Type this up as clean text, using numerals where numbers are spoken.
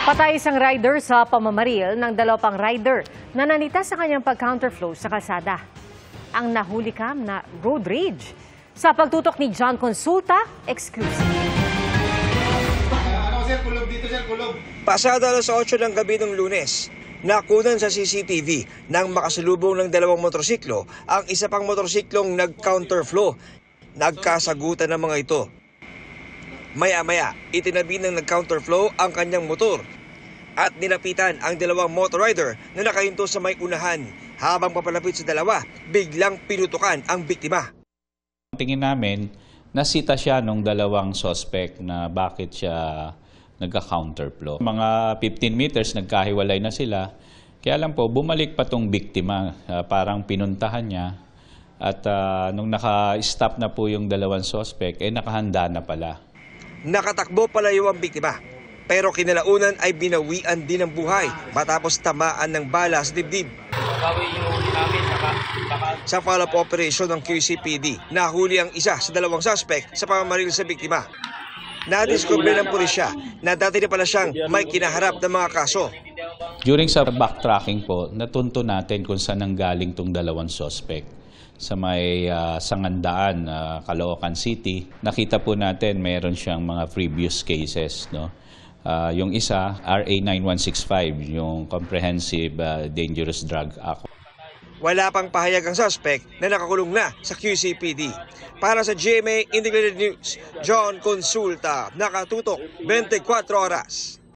Patay isang rider sa pamamaril ng dalawa pang rider na nanita sa kanyang pag-counterflow sa kalsada. Ang nahuli kam na road rage. Sa pagtutok ni John Consulta, exclusive. Pasada alas 8 ng gabi ng Lunes, nakunan sa CCTV nang makasalubong ng dalawang motorsiklo ang isa pang motorsiklong nag-counterflow. Nagkasagutan ng mga ito. Maya-maya, itinabi ng nag-counterflow ang kanyang motor at nilapitan ang dalawang motorrider na nakahinto sa may unahan. Habang papalapit sa dalawa, biglang pinutukan ang biktima. Tingin namin, nasita siya nung dalawang suspect na bakit siya nagka-counterflow. Mga 15 meters, nagkahiwalay na sila. Kaya lang po, bumalik pa tong biktima. Parang pinuntahan niya. At nung naka-stop na po yung dalawang suspect, nakahanda na pala. Nakatakbo palayo ang biktima. Pero kinalaunan ay binawian din ng buhay matapos tamaan ng bala sa dibdib. Sa follow-up operation ng QCPD, nahuli ang isa sa dalawang suspect sa pamamaril sa biktima. Nadiskubre ng pulisya na dati na pala siyang may kinaharap ng mga kaso. During sa backtracking po, natunto natin kung saan nanggaling tong dalawang suspect. Sa may Sangandaan, Caloocan City, nakita po natin mayroon siyang mga previous cases. No? Yung isa, RA 9165, yung Comprehensive Dangerous Drug Act. Wala pang pahayag ang suspect na nakakulong na sa QCPD. Para sa GMA Integrated News, John Consulta, nakatutok 24 oras.